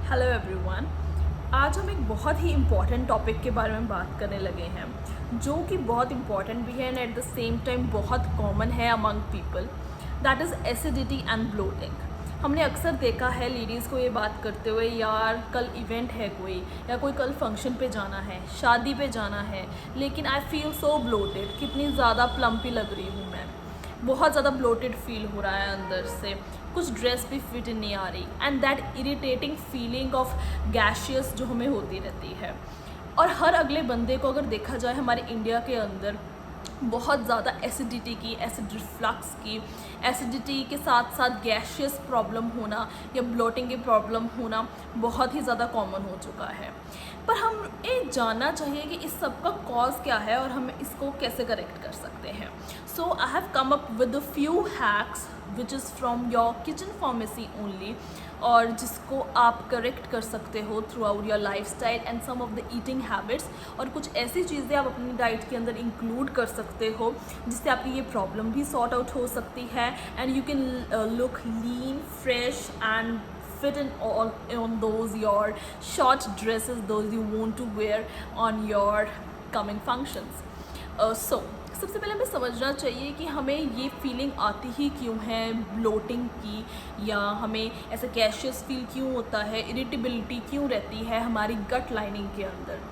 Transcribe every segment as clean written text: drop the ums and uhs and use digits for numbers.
Hello everyone. आज हम एक बहुत ही इम्पॉर्टेंट टॉपिक के बारे में बात करने लगे हैं जो कि बहुत इम्पॉर्टेंट भी है and at the same time बहुत कॉमन है among people, that is acidity and bloating. हमने अक्सर देखा है लेडीज़ को ये बात करते हुए, यार कल इवेंट है कोई, या कोई कल फंक्शन पे जाना है, शादी पे जाना है, लेकिन आई फील सो ब्लोटेड, कितनी ज़्यादा प्लम्पी लग रही हूँ मैं, बहुत ज़्यादा ब्लोटेड फील हो रहा है अंदर से, कुछ ड्रेस भी फिट नहीं आ रही, and that irritating feeling of gaseous जो हमें होती रहती है। और हर अगले बंदे को अगर देखा जाए हमारे इंडिया के अंदर बहुत ज़्यादा एसिडिटी की, एसिड रिफ्लक्स की, एसिडिटी के साथ साथ गैशियस प्रॉब्लम होना या ब्लोटिंग की प्रॉब्लम होना बहुत ही ज़्यादा कॉमन हो चुका है। पर हम ये जानना चाहिए कि इस सब का कॉज क्या है और हम इसको कैसे करेक्ट कर सकते हैं। So I have come up with a few hacks which is from your kitchen pharmacy only, और जिसको आप करेक्ट कर सकते हो throughout your lifestyle and some of the eating habits, और कुछ ऐसी चीज़ें आप अपनी डाइट के अंदर इंक्लूड कर सकते हो जिससे आपकी ये प्रॉब्लम भी सॉर्ट आउट हो सकती है and you can look lean, fresh and fit in all on those your short dresses those you want to wear on your coming functions. So सबसे पहले हमें समझना चाहिए कि हमें ये फीलिंग आती ही क्यों है ब्लोटिंग की, या हमें ऐसा गैशियस फील क्यों होता है, इरिटेबिलिटी क्यों रहती है हमारी गट लाइनिंग के अंदर।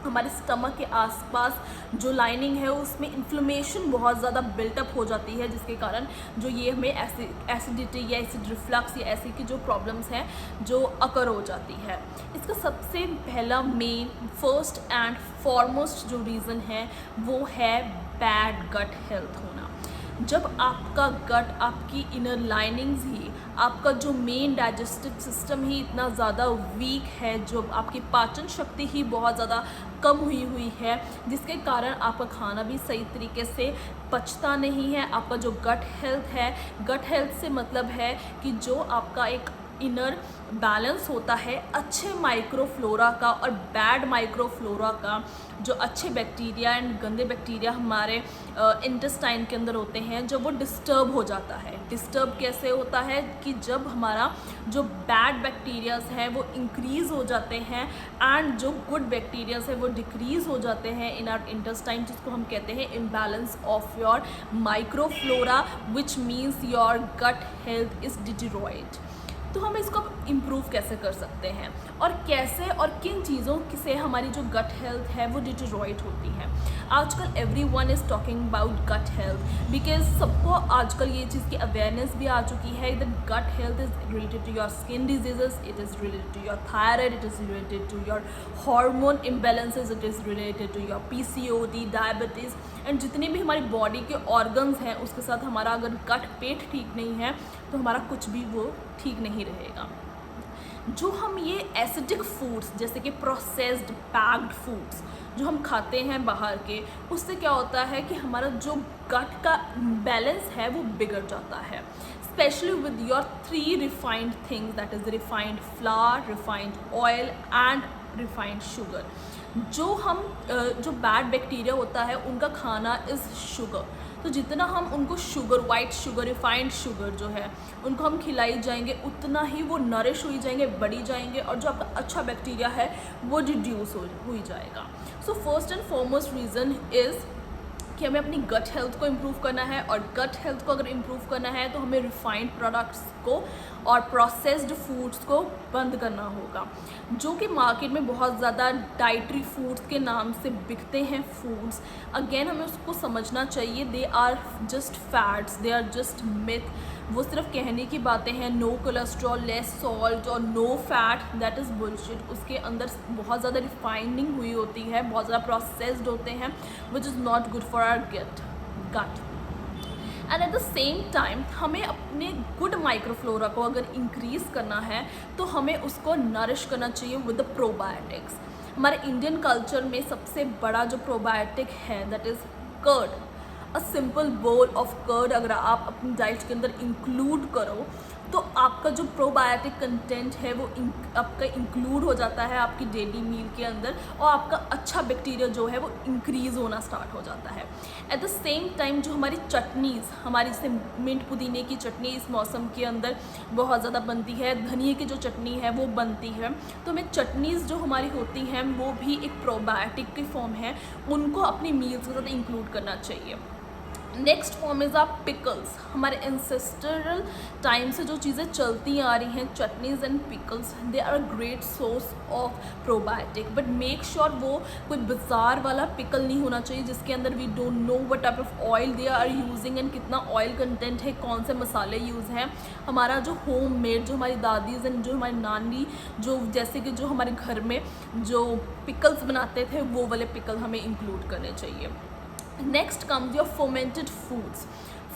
हमारे स्टमक के आसपास जो लाइनिंग है उसमें इन्फ्लेमेशन बहुत ज़्यादा बिल्टअप हो जाती है, जिसके कारण जो ये हमें एसिडिटी या एसिड रिफ्लक्स या ऐसी की जो प्रॉब्लम्स हैं जो अकर हो जाती है। इसका सबसे पहला मेन फर्स्ट एंड फॉरमोस्ट जो रीज़न है वो है बैड गट हेल्थ होना। जब आपका गट, आपकी इनर लाइनिंग्स ही, आपका जो मेन डाइजेस्टिव सिस्टम ही इतना ज़्यादा वीक है, जो आपकी पाचन शक्ति ही बहुत ज़्यादा कम हुई है, जिसके कारण आपका खाना भी सही तरीके से पचता नहीं है। आपका जो गट हेल्थ है, गट हेल्थ से मतलब है कि जो आपका एक इनर बैलेंस होता है अच्छे माइक्रोफ्लोरा का और बैड माइक्रोफ्लोरा का, जो अच्छे बैक्टीरिया एंड गंदे बैक्टीरिया हमारे इंटेस्टाइन के अंदर होते हैं, जब वो डिस्टर्ब हो जाता है। डिस्टर्ब कैसे होता है कि जब हमारा जो बैड बैक्टीरियाज है वो इंक्रीज़ हो जाते हैं एंड जो गुड बैक्टीरियाज है वो डिक्रीज़ हो जाते हैं इन आवर इंटेस्टाइन, जिसको हम कहते हैं imbalance of your microflora, which means your gut health is deteriorated. तो हम इसको इम्प्रूव कैसे कर सकते हैं और कैसे और किन चीज़ों से हमारी जो गट हेल्थ है वो डिटीरोइट होती है। आजकल everyone is talking about gut health because सबको आजकल ये चीज़ की अवेयरनेस भी आ चुकी है that gut health is related to your skin diseases, it is related to your thyroid, it is related to your hormone imbalances, it is related to your PCOD, diabetes, and जितने भी हमारी body के organs हैं उसके साथ हमारा अगर गट पेट ठीक नहीं है तो हमारा कुछ भी वो ठीक नहीं रहेगा। जो हम ये एसिडिक फूड्स जैसे कि प्रोसेस्ड पैक्ड फूड्स जो हम खाते हैं बाहर के, उससे क्या होता है कि हमारा जो गट का बैलेंस है वो बिगड़ जाता है, specially with your 3 refined things, that is refined flour, refined oil and refined sugar. जो बैड बैक्टीरिया होता है उनका खाना इज़ शुगर, तो जितना हम उनको sugar, white sugar, refined sugar जो है उनको हम खिलाई जाएंगे उतना ही वो नरिश हुई जाएंगे, बढ़ी जाएंगे, और जो आपका अच्छा बैक्टीरिया है वो रिड्यूस हो जाएगा। So first and foremost reason is कि हमें अपनी गट हेल्थ को इम्प्रूव करना है, और गट हेल्थ को अगर इम्प्रूव करना है तो हमें रिफाइंड प्रोडक्ट्स को और प्रोसेस्ड फूड्स को बंद करना होगा, जो कि मार्केट में बहुत ज़्यादा डाइटरी फूड्स के नाम से बिकते हैं फूड्स। अगेन हमें उसको समझना चाहिए, they are just fats, they are just myth, वो सिर्फ कहने की बातें हैं। नो कोलेस्ट्रॉल, लेस सॉल्ट और no fat, that is bullshit. उसके अंदर बहुत ज़्यादा रिफाइनिंग हुई होती है, बहुत ज़्यादा प्रोसेस्ड होते हैं, which is not good for our gut. And at the same time हमें अपने गुड माइक्रोफ्लोरा को अगर इंक्रीज़ करना है तो हमें उसको नरिश करना चाहिए विद द प्रोबायोटिक्स। हमारे इंडियन कल्चर में सबसे बड़ा जो प्रोबायोटिक है that is curd. A simple bowl of curd अगर आप अपनी डाइट के अंदर इंक्लूड करो तो आपका जो प्रोबायोटिक कंटेंट है वो आपका इंक्लूड हो जाता है आपकी डेली मील के अंदर, और आपका अच्छा बैक्टीरिया जो है वो इंक्रीज़ होना स्टार्ट हो जाता है। एट द सेम टाइम जो हमारी चटनीज़, हमारी जैसे मिंट पुदीने की चटनी इस मौसम के अंदर बहुत ज़्यादा बनती है, धनिए की जो चटनी है वो बनती है, तो हमें चटनीज़ जो हमारी होती हैं वो भी एक प्रोबायोटिक की फॉर्म है, उनको अपनी मील्स के साथ इंक्लूड करना चाहिए। नेक्स्ट फॉर्म इज़ आप पिकल्स। हमारे एंसेस्टरल टाइम से जो चीज़ें चलती आ रही हैं, chutneys and pickles, they are a great source of probiotic, but make sure वो कोई बाजार वाला पिकल नहीं होना चाहिए जिसके अंदर we don't know what type of oil they are using and कितना ऑयल कंटेंट है, कौन से मसाले यूज़ हैं। हमारा जो होम मेड, जो हमारी दादीज़ एंड जो हमारी नानी, जो जैसे कि जो हमारे घर में जो पिकल्स बनाते थे वो वाले पिकल हमें इंक्लूड करने चाहिए। Next comes your fermented foods.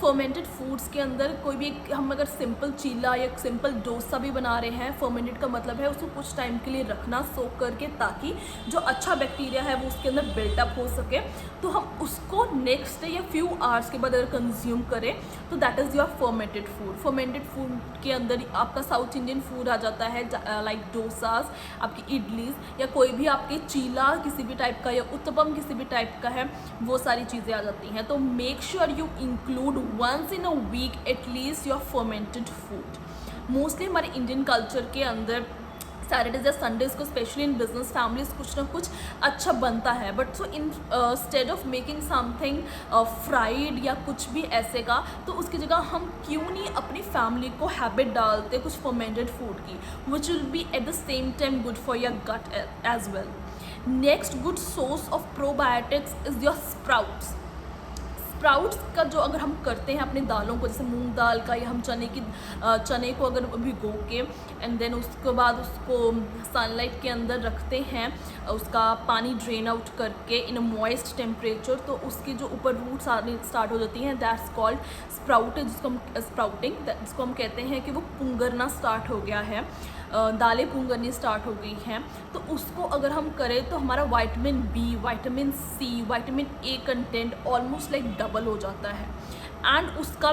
Fermented foods के अंदर कोई भी हम अगर सिंपल चीला या सिंपल डोसा भी बना रहे हैं, फर्मेंटेड का मतलब है उसको कुछ टाइम के लिए रखना सोक करके, ताकि जो अच्छा बैक्टीरिया है वो उसके अंदर बिल्टअप हो सके, तो हम उसको नेक्स्ट डे या फ्यू आवर्स के बाद अगर कंज्यूम करें तो that is your fermented food. Fermented food के अंदर आपका साउथ इंडियन फूड आ जाता है, लाइक डोसास, आपकी इडलीज, या कोई भी आपके चीला किसी भी टाइप का या उत्तपम किसी भी टाइप का है, वो सारी चीज़ें आ जाती हैं। तो make sure you include once in a week at least your fermented food। Mostly हमारे इंडियन कल्चर के अंदर सैटरडेज या संडेज़ को स्पेशली इन बिजनेस फैमिलीज कुछ ना कुछ अच्छा बनता है, but so instead of making something fried या कुछ भी ऐसे का, तो उसकी जगह हम क्यों नहीं अपनी फैमिली को हैबिट डालते कुछ फर्मेंटेड फूड की, which will be at the same time good for your gut as well. Next good source of probiotics is your sprouts. Sprouts का जो अगर हम करते हैं अपने दालों को, जैसे मूंग दाल का, या हम चने को अगर भिगो के एंड देन उसके बाद उसको सनलाइट के अंदर रखते हैं, उसका पानी ड्रेन आउट करके इन अ मॉइस्ट टेम्परेचर, तो उसके जो ऊपर रूट्स आने स्टार्ट हो जाती हैं, दैट्स कॉल्ड स्प्राउट, जिसको हम स्प्राउटिंग, जिसको हम कहते हैं कि वो पुंगरना स्टार्ट हो गया है, दालें पुंगरनी स्टार्ट हो गई हैं। तो उसको अगर हम करें तो हमारा vitamin B, vitamin C, vitamin A content almost like double हो जाता है, एंड उसका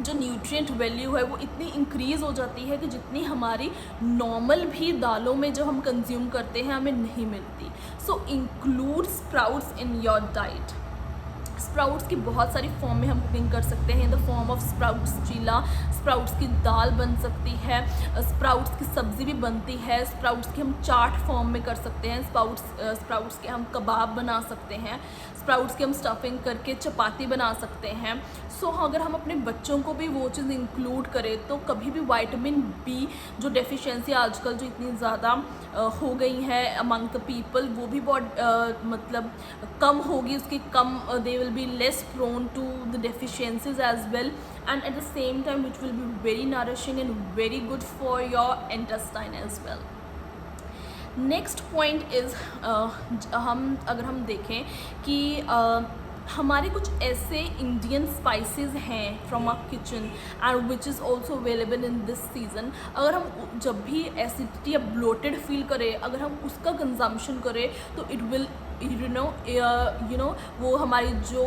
जो न्यूट्रिएंट वैल्यू है वो इतनी इंक्रीज़ हो जाती है कि जितनी हमारी नॉर्मल भी दालों में जो हम कंज्यूम करते हैं हमें नहीं मिलती। So include sprouts in your diet. Sprouts की बहुत सारी फॉर्म में हम कुकिंग कर सकते हैं, in the form of sprouts cheela, sprouts की दाल बन सकती है, स्प्राउट्स की सब्ज़ी भी बनती है, स्प्राउट्स की हम चाट फॉर्म में कर सकते हैं, स्प्राउट्स के हम कबाब बना सकते हैं, स्प्राउट्स की हम स्टफिंग करके चपाती बना सकते हैं। सो अगर हम अपने बच्चों को भी वो चीज़ इंक्लूड करें तो कभी भी विटामिन बी जो डेफिशिएंसी आजकल जो इतनी ज़्यादा हो गई है अमंग द पीपल, वो भी बहुत मतलब कम होगी, उसकी कम they will be less prone to the deficiencies as well, and at the same time which will be very nourishing and very good for your intestine as well। next point is अगर हम देखें कि हमारे कुछ ऐसे Indian spices हैं from our kitchen and which is also available in this season. अगर हम जब भी एसिडिटी या ब्लोटेड फील करें, अगर हम उसका कंजम्पशन करें तो इट विल यू नो वो हमारी जो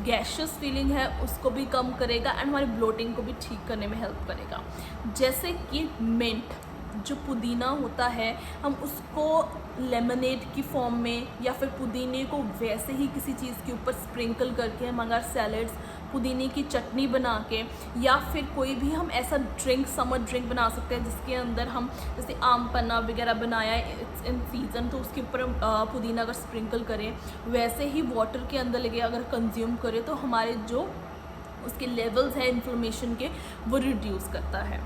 गैशियस फीलिंग है उसको भी कम करेगा एंड हमारी ब्लोटिंग को भी ठीक करने में हेल्प करेगा। जैसे कि मिंट, जो पुदीना होता है, हम उसको लेमनेड की फॉर्म में या फिर पुदीने को वैसे ही किसी चीज़ के ऊपर स्प्रिंकल करके हम अगर सैलड्स, पुदीने की चटनी बना के, या फिर कोई भी हम ऐसा ड्रिंक, समर ड्रिंक बना सकते हैं जिसके अंदर हम जैसे आम पन्ना वगैरह बनाया इट्स इन सीज़न, तो उसके ऊपर पुदीना अगर स्प्रिंकल करें, वैसे ही वाटर के अंदर लगे अगर कंज्यूम करें तो हमारे जो उसके लेवल्स हैं इन्फ्लेमेशन के वो रिड्यूस करता है।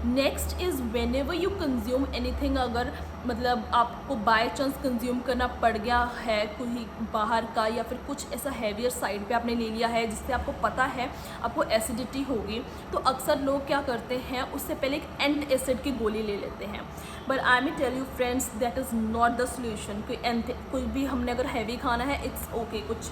Next is when ever you consume anything, अगर मतलब आपको बाय चांस कंज्यूम करना पड़ गया है कोई बाहर का, या फिर कुछ ऐसा हैवियर साइड पे आपने ले लिया है जिससे आपको पता है आपको एसिडिटी होगी, तो अक्सर लोग क्या करते हैं उससे पहले एक एंटी एसिड की गोली ले लेते हैं। But I may tell you friends that is not the solution. कोई भी हमने अगर हैवी खाना है इट्स ओके, कुछ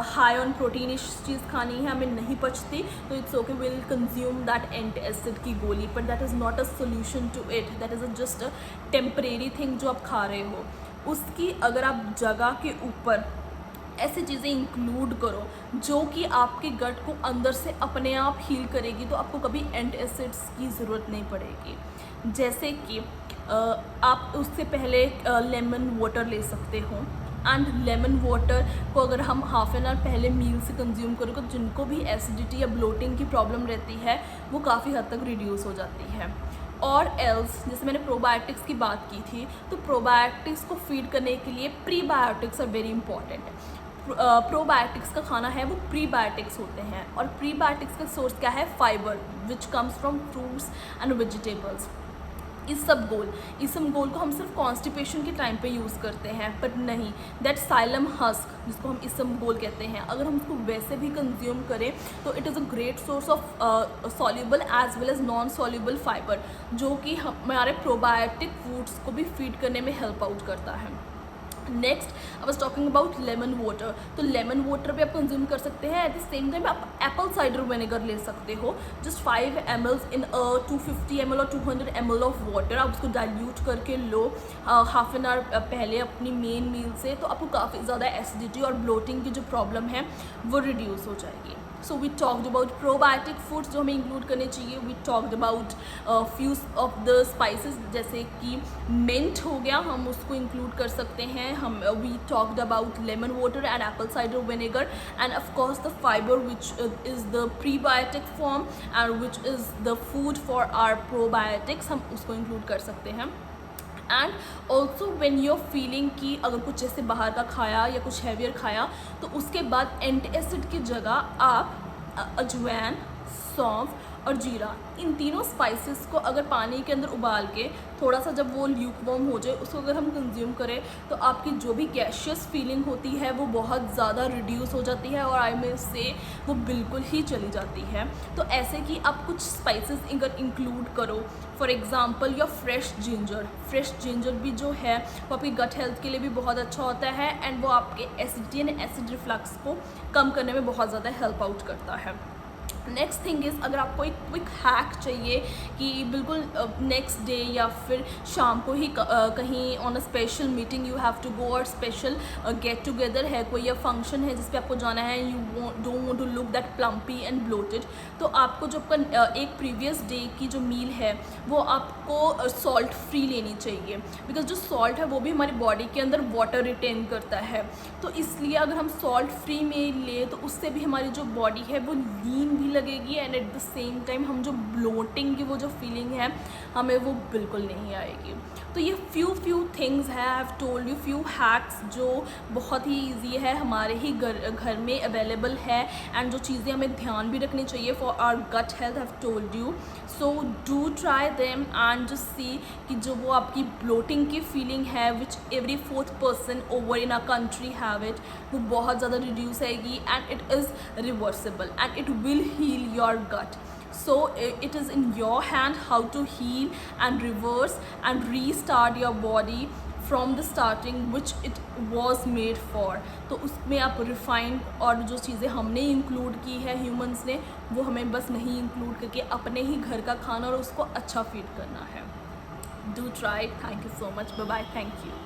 हाई ऑन प्रोटीनिश चीज़ खानी है हमें नहीं पचती तो it's okay, will consume that anti acid की गोली, but that is not a solution to it, that is just a temporary thing जो आप खा रहे हो। उसकी अगर आप जगह के ऊपर ऐसी चीज़ें इंक्लूड करो जो कि आपके गट को अंदर से अपने आप हील करेगी, तो आपको कभी एंटासिड्स की ज़रूरत नहीं पड़ेगी। जैसे कि आप उससे पहले लेमन वाटर ले सकते हो, एंड लेमन वाटर को अगर हम हाफ एन आवर पहले मील से कंज्यूम करें तो जिनको भी एसिडिटी या ब्लोटिंग की प्रॉब्लम रहती है वो काफ़ी हद तक रिड्यूस हो जाती है। और एल्स, जैसे मैंने प्रोबायोटिक्स की बात की थी, तो प्रोबायोटिक्स को फीड करने के लिए prebiotics are very important. Probiotics का खाना है वो प्रीबायोटिक्स होते हैं, और प्रीबायोटिक्स का सोर्स क्या है? Fibre which comes from fruits and vegetables. इसबगोल को हम सिर्फ कॉन्स्टिपेशन के टाइम पे यूज़ करते हैं, बट नहीं, दैट साइलम हस्क जिसको हम इसबगोल कहते हैं, अगर हम उसको वैसे भी कंज्यूम करें तो it is a great source of soluble as well as non soluble fibre, जो कि हमारे प्रोबायोटिक फूड्स को भी फीड करने में हेल्प आउट करता है। Next I was talking about lemon water, तो लेमन वाटर भी आप कंज्यूम कर सकते हैं। एट द सेम टाइम आप एप्पल साइडर विनेगर ले सकते हो, जस्ट 5 ml इन 250 ml और 200 ml ऑफ वाटर। आप उसको डाइल्यूट करके लो हाफ एन आवर पहले अपनी मेन मील से, तो आपको काफ़ी ज़्यादा एसिडिटी और ब्लोटिंग की जो प्रॉब्लम है वो रिड्यूस हो जाएगी। So we talked about probiotic foods जो हमें इंक्लूड करने चाहिए। We talked about few of the spices, जैसे कि मिंट हो गया, हम उसको इंक्लूड कर सकते हैं। We talked about lemon water and apple cider vinegar, and of course the fibre which is the prebiotic form and which is the food for our probiotics, हम उसको इंक्लूड कर सकते हैं। And also when you are feeling कि अगर कुछ जैसे बाहर का खाया या कुछ हैवियर खाया, तो उसके बाद एंटासिड की जगह आप अजवाइन, सौंफ और जीरा, इन तीनों स्पाइसेस को अगर पानी के अंदर उबाल के थोड़ा सा जब वो ल्यूकवार्म हो जाए, उसको अगर हम कंज्यूम करें तो आपकी जो भी गैशियस फीलिंग होती है वो बहुत ज़्यादा रिड्यूस हो जाती है, और आई में से वो बिल्कुल ही चली जाती है। तो ऐसे कि आप कुछ स्पाइसेस अगर इंक्लूड करो, for example your fresh ginger भी जो है वो आपकी गट हेल्थ के लिए भी बहुत अच्छा होता है, एंड वो आपके एसिडिटी एंड एसिड रिफ्लक्स को कम करने में बहुत ज़्यादा हेल्प आउट करता है। नेक्स्ट थिंग इज़, अगर आपको एक क्विक हैक चाहिए कि बिल्कुल नेक्स्ट डे या फिर शाम को ही कहीं on a special meeting you have to go, और स्पेशल गेट टुगेदर है, कोई या फंक्शन है जिस पे आपको जाना है, you don't want to look that plumpy and bloated, तो आपको जो आपका एक प्रीवियस डे की जो मील है वो आपको सॉल्ट फ्री लेनी चाहिए, बिकॉज जो सॉल्ट है वो भी हमारी बॉडी के अंदर वाटर रिटेन करता है। तो इसलिए अगर हम सॉल्ट फ्री मील ले तो उससे भी हमारी जो बॉडी है वो लीन भी लगेगी, and at the same time हम जो ब्लोटिंग की वो जो फीलिंग है हमें वो बिल्कुल नहीं आएगी। तो ये फ्यू थिंग्स है, आई have told you few hacks जो बहुत ही ईजी है, हमारे ही घर में अवेलेबल है, एंड जो चीज़ें हमें ध्यान भी रखनी चाहिए for our gut health, I have told you. So do try them and just see कि जो वो आपकी ब्लोटिंग की फीलिंग है which every 4th person over in a country have it, वो बहुत ज़्यादा रिड्यूस आएगी, and it is reversible and it will heal your gut. So it is in your hand how to heal and reverse and restart your body from the starting which it was made for. तो उसमें आप refined और जो चीज़ें हमने include की है humans ने, वो हमें बस नहीं इंक्लूड करके अपने ही घर का खाना और उसको अच्छा फीड करना है। Do try it. Thank you so much. Bye bye. Thank you.